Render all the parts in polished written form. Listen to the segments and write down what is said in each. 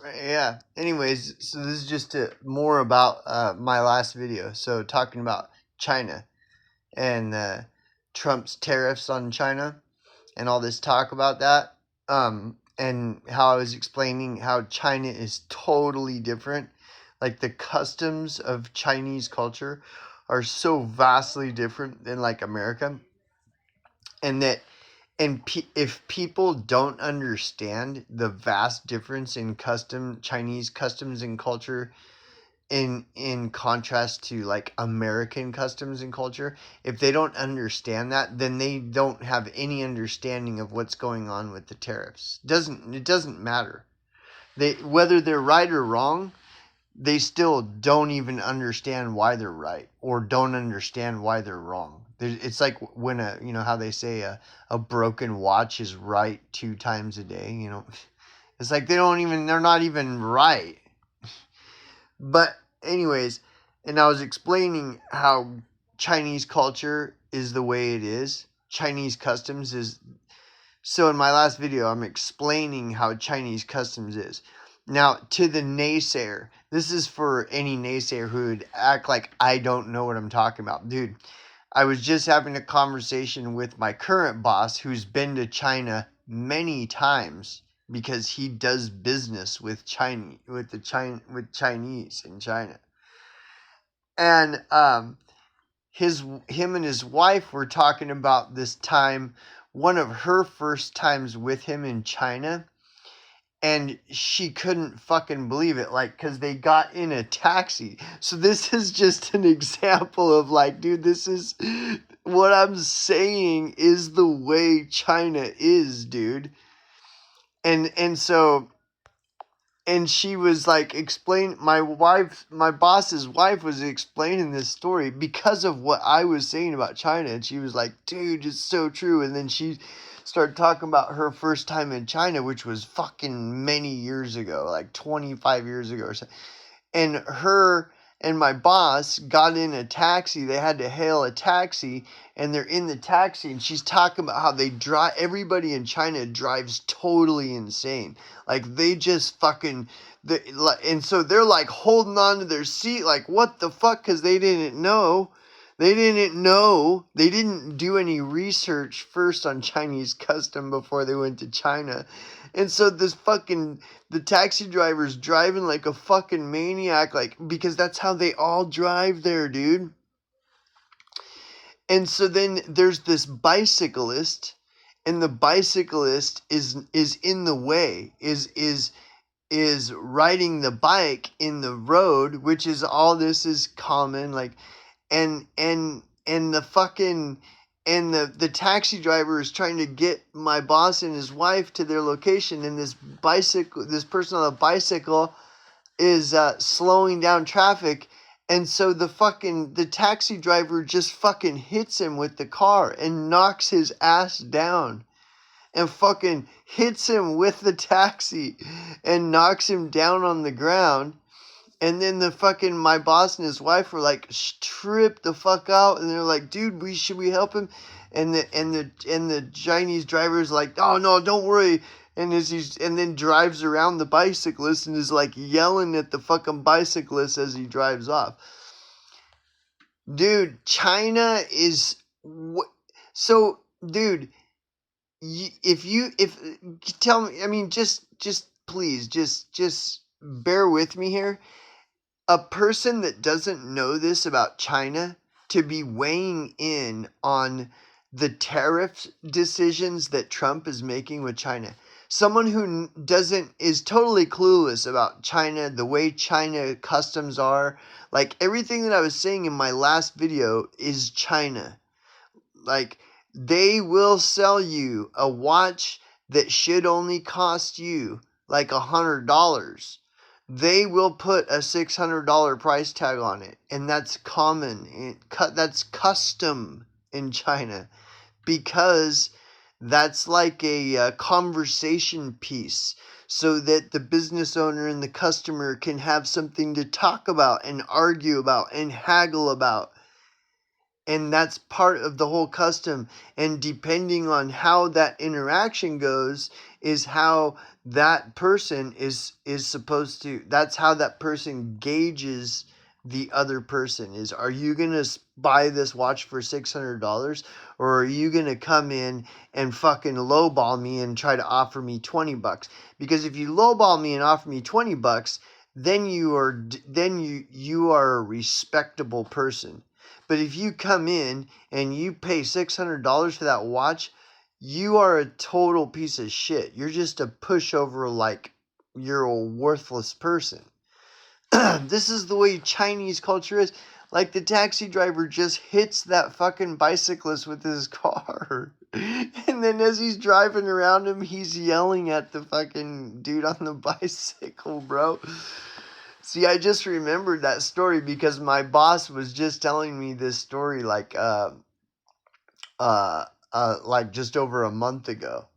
Yeah. Anyways, so this is just more about my last video. So talking about China and Trump's tariffs on China and all this talk about that. And how I was explaining how China is totally different. Like the customs of Chinese culture are so vastly different than like America, and that if people don't understand the vast difference in Chinese customs and culture in contrast to like American customs and culture, if they don't understand that, then they don't have any understanding of what's going on with the tariffs. It doesn't matter. They whether they're right or wrong, they still don't even understand why they're right or don't understand why they're wrong. It's like when how they say a broken watch is right 2 times a day. It's like they're not even right. But anyways, and I was explaining how Chinese culture is the way it is. Chinese customs is so in my last video, I'm explaining how Chinese customs is. Now, to the naysayer, this is for any naysayer who would act like I don't know what I'm talking about. Dude, I was just having a conversation with my current boss who's been to China many times because he does business with Chinese in China. And him and his wife were talking about this time, one of her first times with him in China, and she couldn't fucking believe it, like, because they got in a taxi. So this is just an example of like, dude, this is what I'm saying is the way China is, dude. And she was like my boss's wife was explaining this story because of what I was saying about China, and she was like, dude, it's so true. And then she started talking about her first time in China, which was fucking many years ago, like 25 years ago or so. And her and my boss got in a taxi. They had to hail a taxi, and they're in the taxi, and she's talking about how everybody in China drives totally insane. Like, they just fucking, and so they're like holding on to their seat, like, what the fuck? Because they didn't know. They didn't do any research first on Chinese custom before they went to China. And so the taxi driver's driving like a fucking maniac, like, because that's how they all drive there, dude. And so then there's this bicyclist, and the bicyclist is in the way, is riding the bike in the road, which is all this is common, like, and the fucking and the taxi driver is trying to get my boss and his wife to their location, and this person on a bicycle is slowing down traffic, and so the taxi driver just fucking hits him with the car and knocks his ass down, and fucking hits him with the taxi and knocks him down on the ground. And then my boss and his wife were like tripped the fuck out, and they're like, dude, should we help him? And the Chinese driver's like, oh no, don't worry. And then drives around the bicyclist and is like yelling at the fucking bicyclist as he drives off. Dude, China is so, dude, if tell me, I mean, just please, just bear with me here. A person that doesn't know this about China to be weighing in on the tariff decisions that Trump is making with China. Someone who is totally clueless about China, the way China customs are, like everything that I was saying in my last video is China. Like, they will sell you a watch that should only cost you like $100. They will put a $600 price tag on it, and that's common. That's custom in China, because that's like a conversation piece, so that the business owner and the customer can have something to talk about and argue about and haggle about. And that's part of the whole custom. And depending on how that interaction goes is how that person is supposed to, that's how that person gauges the other person. Is, are you going to buy this watch for $600, or are you going to come in and fucking lowball me and try to offer me $20? Because if you lowball me and offer me $20, then you are a respectable person. But if you come in and you pay $600 for that watch, you are a total piece of shit. You're just a pushover, like you're a worthless person. This is the way Chinese culture is. Like, the taxi driver just hits that fucking bicyclist with his car. And then as he's driving around him, he's yelling at the fucking dude on the bicycle, bro. See, I just remembered that story because my boss was just telling me this story like just over a month ago.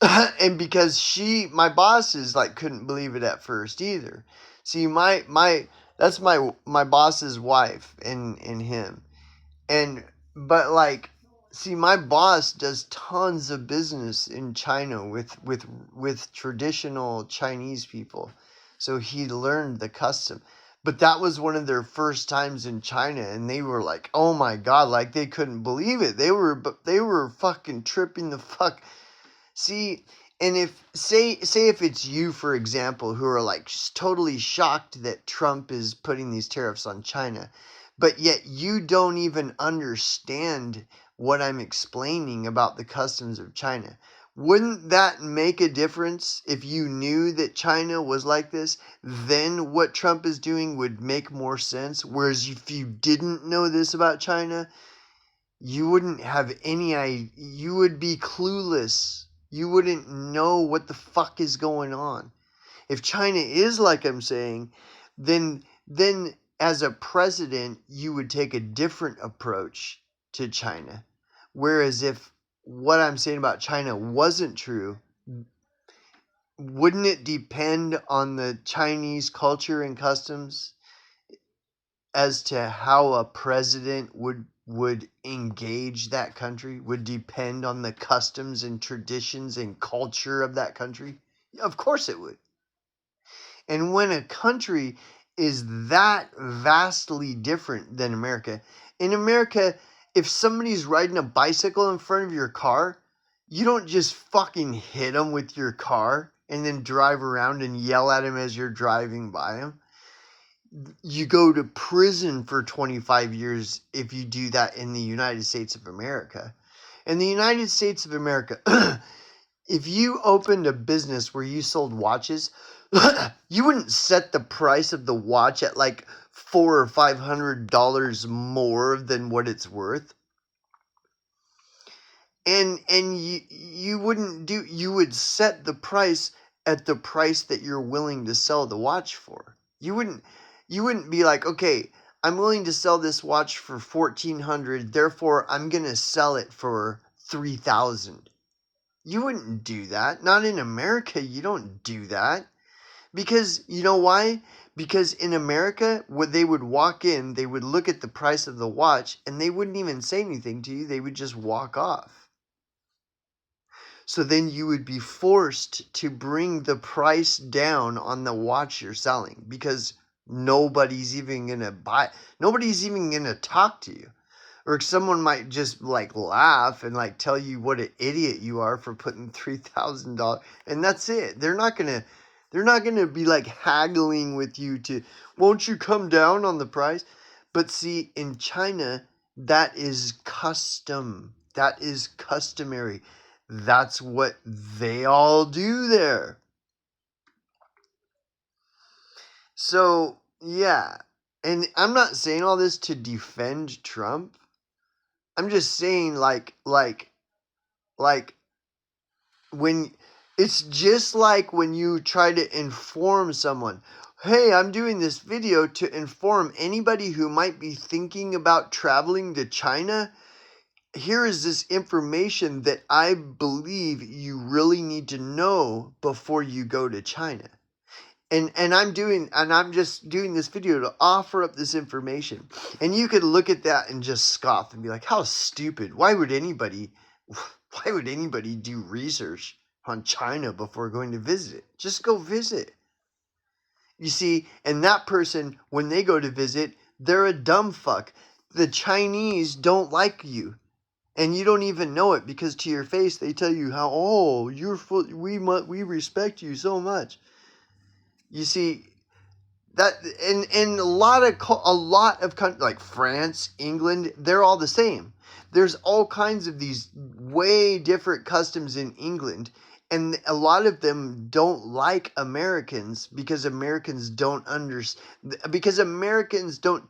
And because my bosses like couldn't believe it at first either. See, that's my boss's wife and him. But like, see, my boss does tons of business in China with traditional Chinese people. So he learned the custom. But that was one of their first times in China, and they were like, "Oh my god," like they couldn't believe it. They were fucking tripping the fuck. See, and if say if it's you, for example, who are like totally shocked that Trump is putting these tariffs on China, but yet you don't even understand what I'm explaining about the customs of China. Wouldn't that make a difference if you knew that China was like this? Then what Trump is doing would make more sense. Whereas if you didn't know this about China, you wouldn't have any idea. You would be clueless. You wouldn't know what the fuck is going on. If China is like I'm saying, then as a president, you would take a different approach to China. Whereas if what I'm saying about China wasn't true, wouldn't it depend on the Chinese culture and customs as to how a president would engage that country? Would depend on the customs and traditions and culture of that country? Of course it would. And when a country is that vastly different than America, in America, if somebody's riding a bicycle in front of your car, you don't just fucking hit them with your car and then drive around and yell at them as you're driving by them. You go to prison for 25 years if you do that in the United States of America. In the United States of America, if you opened a business where you sold watches, you wouldn't set the price of the watch at like $400 or $500 more than what it's worth. And you would set the price at the price that you're willing to sell the watch for. You wouldn't be like, okay, I'm willing to sell this watch for $1,400, therefore I'm gonna sell it for $3,000. You wouldn't do that. Not in America. You don't do that. Because, you know why? Because in America, when they would walk in, they would look at the price of the watch, and they wouldn't even say anything to you. They would just walk off. So then you would be forced to bring the price down on the watch you're selling, because nobody's even going to buy. Nobody's even going to talk to you. Or someone might just like laugh and like tell you what an idiot you are for putting $3,000, and that's it. They're not gonna be like haggling with you to, won't you come down on the price? But see, in China, that is custom. That is customary. That's what they all do there. So yeah, and I'm not saying all this to defend Trump. I'm just saying like when it's just like when you try to inform someone, hey, I'm doing this video to inform anybody who might be thinking about traveling to China. Here is this information that I believe you really need to know before you go to China. And I'm just doing this video to offer up this information. And you could look at that and just scoff and be like, how stupid. Why would anybody do research on China before going to visit it? Just go visit. You see, and that person, when they go to visit, they're a dumb fuck. The Chinese don't like you. And you don't even know it, because to your face they tell you how, oh, we respect you so much. You see, that in a lot of countries like France, England, they're all the same. There's all kinds of these way different customs in England, and a lot of them don't like Americans because Americans don't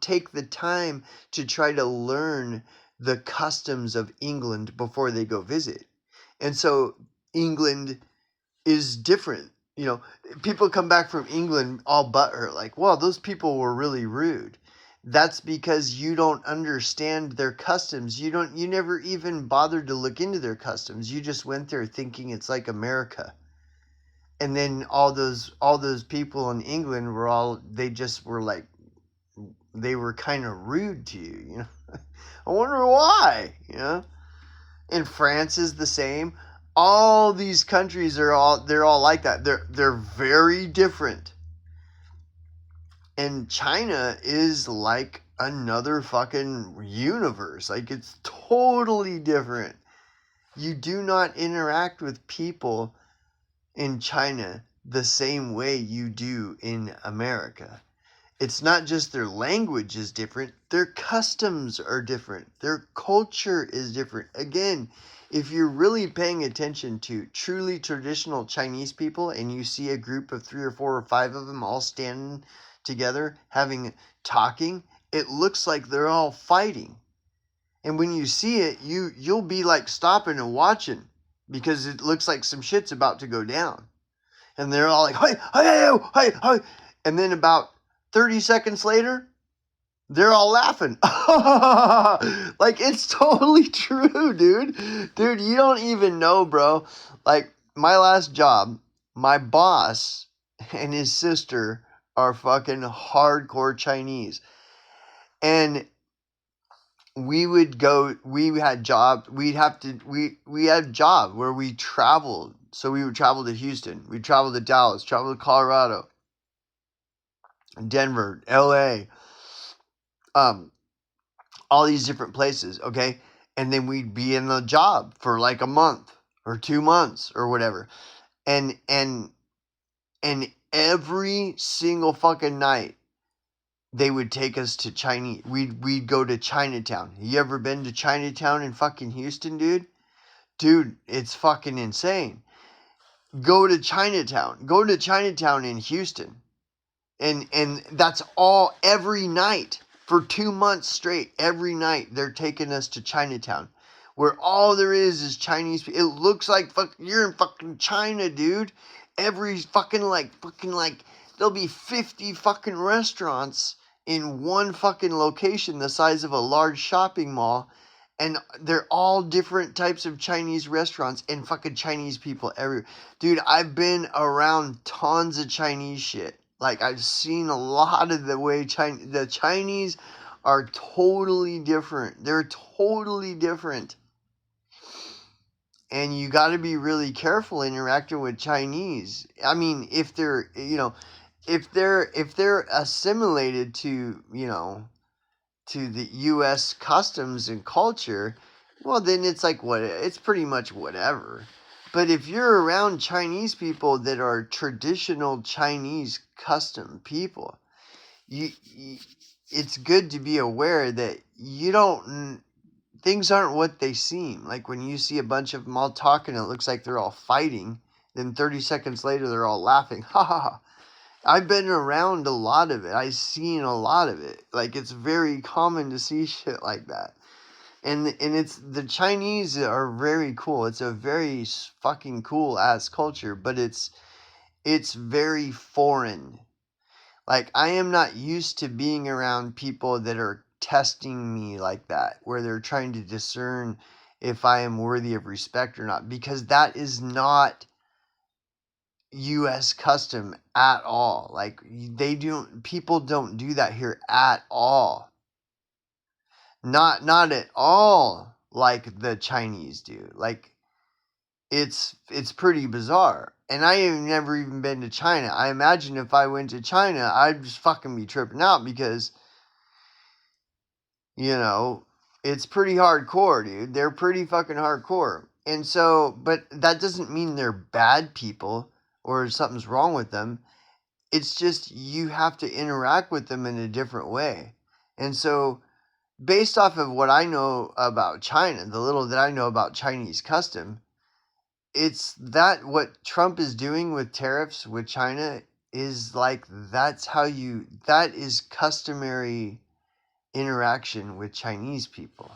take the time to try to learn the customs of England before they go visit. And so England is different. You know, people come back from England all butthurt, like, well, those people were really rude. That's because you don't understand their customs. You never even bothered to look into their customs. You just went there thinking it's like America. And then all those people in England they were kind of rude to you, you know. I wonder why, you know. And France is the same. All these countries they're all like that. They're very different. And China is like another fucking universe. Like, it's totally different. You do not interact with people in China the same way you do in America. It's not just their language is different, their customs are different, their culture is different. Again, if you're really paying attention to truly traditional Chinese people and you see a group of 3 or 4 or 5 of them all standing together talking, it looks like they're all fighting. And when you see it, you'll be like stopping and watching, because it looks like some shit's about to go down. And they're all like, hey, hey, hey, hey. And then about 30 seconds later, they're all laughing. Like, it's totally true, dude. Dude, you don't even know, bro. Like, my last job, my boss and his sister are fucking hardcore Chinese. And we had jobs where we traveled. So we would travel to Houston, we'd travel to Dallas, travel to Colorado, Denver, LA, all these different places, okay? And then we'd be in the job for like a month or 2 months or whatever. And every single fucking night they would take us to Chinese. We'd go to Chinatown. You ever been to Chinatown in fucking Houston, dude? Dude, it's fucking insane. Go to Chinatown. Go to Chinatown in Houston. And that's all every night for 2 months straight. Every night they're taking us to Chinatown, where all there is Chinese. It looks like you're in fucking China, dude. Every fucking like there'll be 50 fucking restaurants in one fucking location the size of a large shopping mall. And they're all different types of Chinese restaurants and fucking Chinese people everywhere. Dude, I've been around tons of Chinese shit. Like, I've seen a lot of the way the Chinese are totally different. They're totally different. And you got to be really careful interacting with Chinese. I mean, if they're assimilated to, to the U.S. customs and culture, well, then it's like it's pretty much whatever. But if you're around Chinese people that are traditional Chinese custom people, it's good to be aware that things aren't what they seem. Like, when you see a bunch of them all talking, it looks like they're all fighting. Then 30 seconds later, they're all laughing. Ha ha ha. I've been around a lot of it. I've seen a lot of it. Like, it's very common to see shit like that. And it's, the Chinese are very cool. It's a very fucking cool ass culture, but it's very foreign. Like, I am not used to being around people that are testing me like that, where they're trying to discern if I am worthy of respect or not, because that is not U.S. custom at all. Like, people don't do that here at all. Not at all like the Chinese do. Like, it's pretty bizarre. And I have never even been to China. I imagine if I went to China, I'd just fucking be tripping out because, it's pretty hardcore, dude. They're pretty fucking hardcore. And so, but that doesn't mean they're bad people or something's wrong with them. It's just you have to interact with them in a different way. And so, based off of what I know about China, the little that I know about Chinese custom, it's that what Trump is doing with tariffs with China is like, that is customary interaction with Chinese people.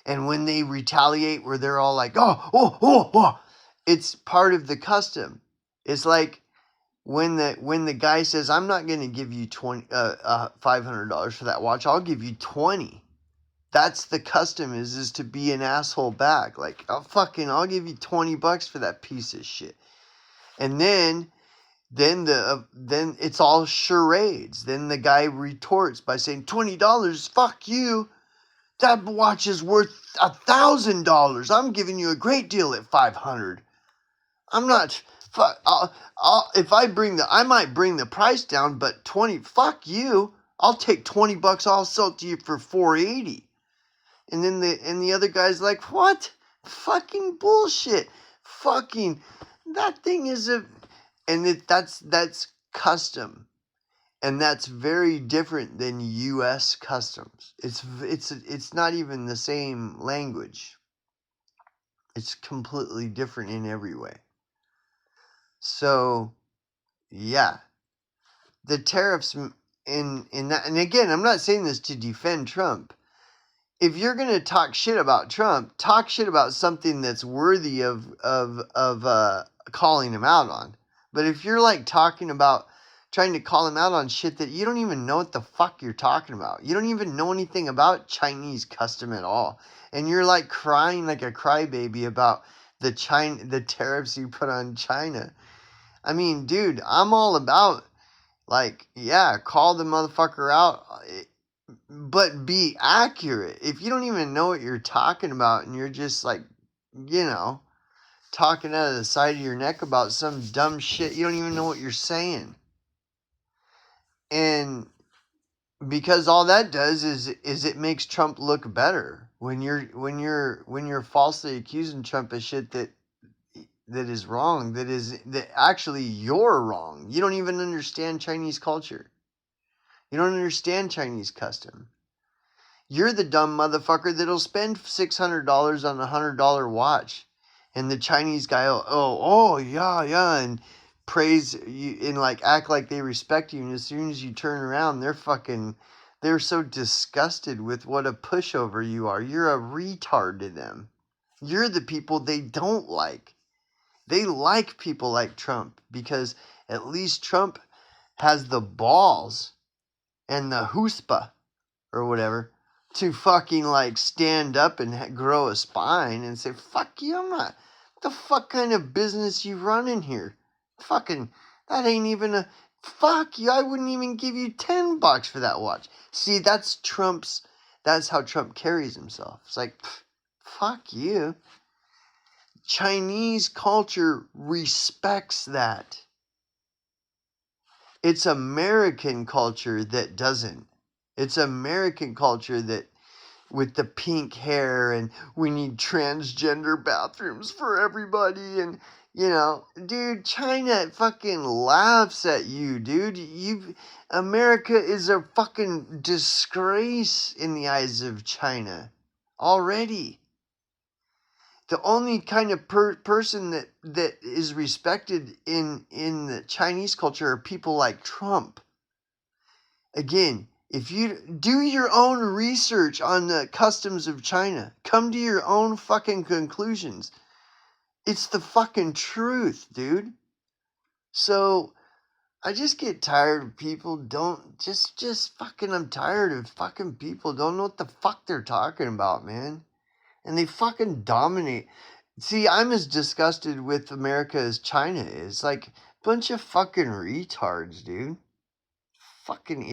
And when they retaliate, where they're all like, oh, it's part of the custom. It's like when the guy says, I'm not going to give you $500 for that watch, I'll give you 20. That's the custom is to be an asshole back. Like, I'll give you $20 for that piece of shit. And then it's all charades. Then the guy retorts by saying, $20, fuck you. That watch is worth $1,000. I'm giving you a great deal at $500. I'm not. Fuck. I might bring the price down, but 20. Fuck you. I'll take $20. I'll sell it to you for $480. And then the other guy's like, what? Fucking bullshit. Fucking that thing is that's custom. And that's very different than US customs. It's not even the same language. It's completely different in every way. So, yeah. The tariffs in that, and again, I'm not saying this to defend Trump. If you're going to talk shit about Trump, talk shit about something that's worthy of calling him out on. But if you're like talking about trying to call him out on shit that you don't even know what the fuck you're talking about. You don't even know anything about Chinese custom at all. And you're like crying like a crybaby about the tariffs you put on China. I mean, dude, I'm all about, like, yeah, call the motherfucker out, but be accurate. If you don't even know what you're talking about and you're just like, talking out of the side of your neck about some dumb shit, you don't even know what you're saying. And because all that does is it makes Trump look better when you're falsely accusing Trump of shit that is wrong, that actually you're wrong. You don't even understand Chinese culture. You don't understand Chinese custom. You're the dumb motherfucker that'll spend $600 on a $100 watch, and the Chinese guy yeah, and praise you and like act like they respect you, and as soon as you turn around, they're so disgusted with what a pushover you are. You're a retard to them. You're the people they don't like. They like people like Trump because at least Trump has the balls and the chutzpah or whatever to fucking like stand up and grow a spine and say, fuck you, I'm not. What the fuck kind of business you running here? Fucking, that ain't even a, fuck you, I wouldn't even give you $10 for that watch. See, that's how Trump carries himself. It's like, fuck you. Chinese culture respects that. It's American culture that doesn't. It's American culture that, with the pink hair, and we need transgender bathrooms for everybody, and, dude, China fucking laughs at you, dude. America is a fucking disgrace in the eyes of China already. The only kind of person that is respected in the Chinese culture are people like Trump. Again, if you do your own research on the customs of China, come to your own fucking conclusions. It's the fucking truth, dude. So, I just get tired of people I'm tired of fucking people don't know what the fuck they're talking about, man. And they fucking dominate. See, I'm as disgusted with America as China is. Like, Bunch of fucking retards, dude. Fucking